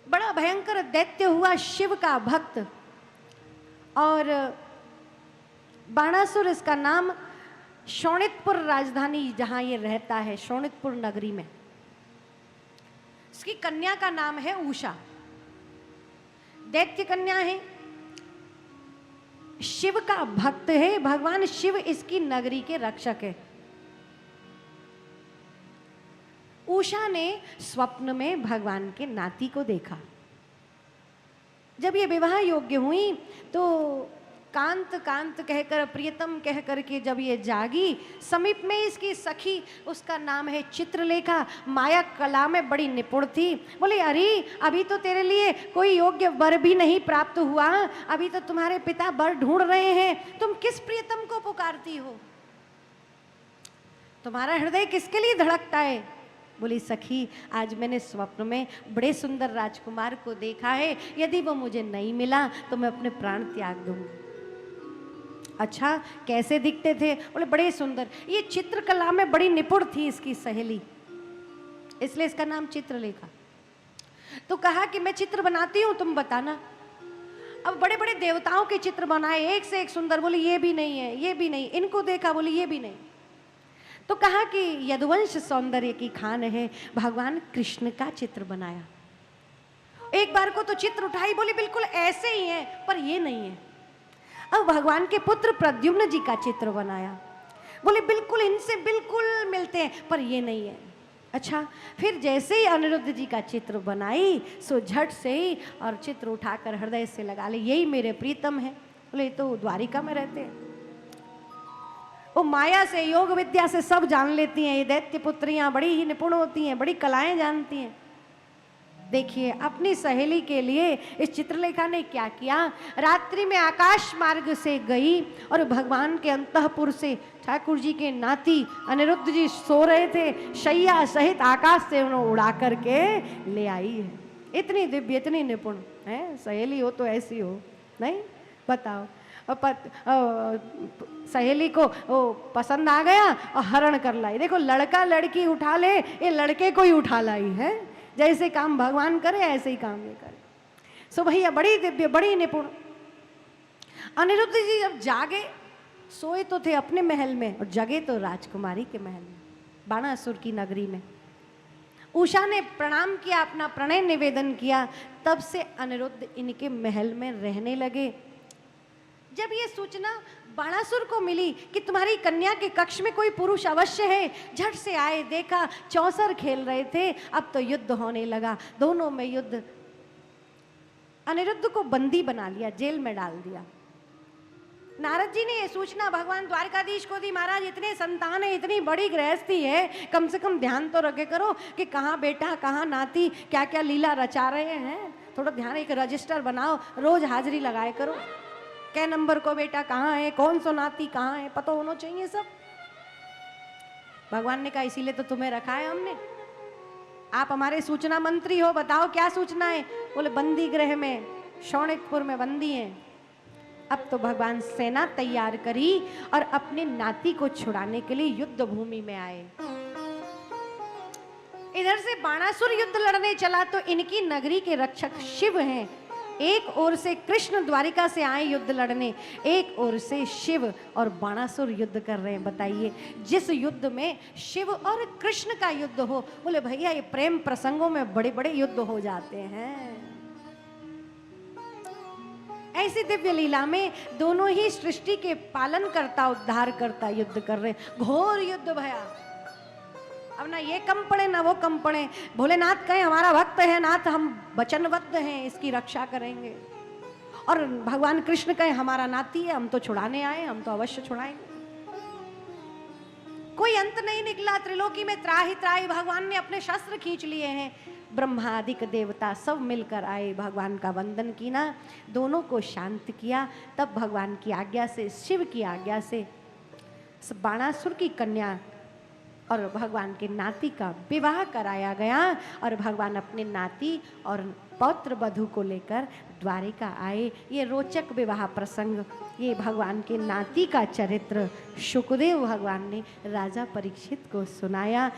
बड़ा भयंकर दैत्य हुआ शिव का भक्त, और बाणासुर इसका नाम। शोणितपुर राजधानी जहां ये रहता है, शोणितपुर नगरी में, इसकी कन्या का नाम है उषा। दैत्य कन्या है, शिव का भक्त है, भगवान शिव इसकी नगरी के रक्षक है। उषा ने स्वप्न में भगवान के नाती को देखा। जब ये विवाह योग्य हुई तो कांत कांत कहकर, प्रियतम कह करके जब ये जागी, समीप में इसकी सखी, उसका नाम है चित्रलेखा, माया कला में बड़ी निपुण थी। बोले अरे अभी तो तेरे लिए कोई योग्य वर भी नहीं प्राप्त हुआ, अभी तो तुम्हारे पिता वर ढूंढ रहे हैं, तुम किस प्रियतम को पुकारती हो? तुम्हारा हृदय किसके लिए धड़कता है? बोली सखी, आज मैंने स्वप्न में बड़े सुंदर राजकुमार को देखा है, यदि वो मुझे नहीं मिला तो मैं अपने प्राण त्याग दूंगी। अच्छा, कैसे दिखते थे? बोले बड़े सुंदर। ये चित्रकला में बड़ी निपुण थी इसकी सहेली, इसलिए इसका नाम चित्रलेखा। तो कहा कि मैं चित्र बनाती हूं, तुम बताना। अब बड़े बड़े देवताओं के चित्र बनाए, एक से एक सुंदर। बोले ये भी नहीं है, ये भी नहीं। इनको देखा, बोले ये भी नहीं। तो कहा कि यदुवंश सौंदर्य की खान है, भगवान कृष्ण का चित्र बनाया। एक बार को तो चित्र उठाई, बोली बिल्कुल ऐसे ही है, पर ये नहीं है। अब भगवान के पुत्र प्रद्युम्न जी का चित्र बनाया, बोले बिल्कुल इनसे बिल्कुल मिलते हैं, पर ये नहीं है। अच्छा, फिर जैसे ही अनिरुद्ध जी का चित्र बनाई, सो झट से ही और चित्र उठाकर हृदय से लगा ले, यही मेरे प्रीतम है। बोले तो द्वारिका में रहते हैं। वो माया से, योग विद्या से सब जान लेती हैं। ये दैत्य पुत्रियां बड़ी ही निपुण होती हैं, बड़ी कलाएं जानती हैं। देखिए, अपनी सहेली के लिए इस चित्रलेखा ने क्या किया। रात्रि में आकाश मार्ग से गई और भगवान के अंतःपुर से ठाकुर जी के नाती अनिरुद्ध जी सो रहे थे, शैया सहित आकाश से उन्हें उड़ा करके ले आई है। इतनी दिव्य, इतनी निपुण है। सहेली हो तो ऐसी हो, नहीं? बताओ। सहेली को वो पसंद आ गया और हरण कर लाई। देखो, लड़का लड़की उठा ले, ये लड़के को ही उठा लाई है। जैसे काम भगवान करे ऐसे ही काम ये करे। सो भैया बड़ी दिव्य, बड़ी निपुण। अनिरुद्ध जी जब जागे, सोए तो थे अपने महल में और जगे तो राजकुमारी के महल में, बाणासुर की नगरी में। उषा ने प्रणाम किया, अपना प्रणय निवेदन किया, तब से अनिरुद्ध इनके महल में रहने लगे। जब ये सूचना बाणासुर को मिली कि तुम्हारी कन्या के कक्ष में कोई पुरुष अवश्य है, झट से आए, देखा चौसर खेल रहे थे। अब तो युद्ध होने लगा, दोनों में युद्ध। अनिरुद्ध को बंदी बना लिया, जेल में डाल दिया। नारद जी ने ये सूचना भगवान द्वारकाधीश को दी, महाराज इतने संतान है, इतनी बड़ी गृहस्थी है, कम से कम ध्यान तो रखे करो कि कहाँ बेटा कहाँ नाती क्या क्या लीला रचा रहे हैं। थोड़ा ध्यान, एक रजिस्टर बनाओ, रोज हाजिरी लगाए करो। कै नंबर को बेटा कहाँ है, कौन सो नाती कहाँ है, पता होना चाहिए सब। भगवान ने कहा इसीलिए तो तुम्हें रखा है हमने, आप हमारे सूचना मंत्री हो, बताओ क्या सूचना है। बोले बंदी गृह में, शोणितपुर में बंदी हैं। अब तो भगवान सेना तैयार करी और अपने नाती को छुड़ाने के लिए युद्ध भूमि में आए। इधर से बाणासुर युद्ध लड़ने चला तो इनकी नगरी के रक्षक शिव हैं। एक ओर से कृष्ण द्वारिका से आए युद्ध लड़ने, एक ओर से शिव और बाणासुर युद्ध कर रहे हैं। बताइए, जिस युद्ध में शिव और कृष्ण का युद्ध हो, बोले भैया ये प्रेम प्रसंगों में बड़े बड़े युद्ध हो जाते हैं। ऐसी दिव्य लीला में दोनों ही सृष्टि के पालन करता, उद्धार करता युद्ध कर रहे। घोर युद्ध भया। अब ना ये कम पड़े ना वो कम पड़े। भोलेनाथ कहे हमारा भक्त है नाथ, हम वचनबद्ध हैं, इसकी रक्षा करेंगे। और भगवान कृष्ण कहे हमारा नाती है, हम तो छुड़ाने आए, हम तो अवश्य छुड़ाएंगे। कोई अंत नहीं निकला। त्रिलोकी में त्राहि त्राहि भगवान ने अपने शस्त्र खींच लिए हैं। ब्रह्मादिक देवता सब मिलकर आए, भगवान का वंदन किया, दोनों को शांत किया। तब भगवान की आज्ञा से, शिव की आज्ञा से बाणासुर की कन्या और भगवान के नाती का विवाह कराया गया। और भगवान अपने नाती और पौत्र वधू को लेकर द्वारिका आए। ये रोचक विवाह प्रसंग, ये भगवान के नाती का चरित्र शुकदेव भगवान ने राजा परीक्षित को सुनाया।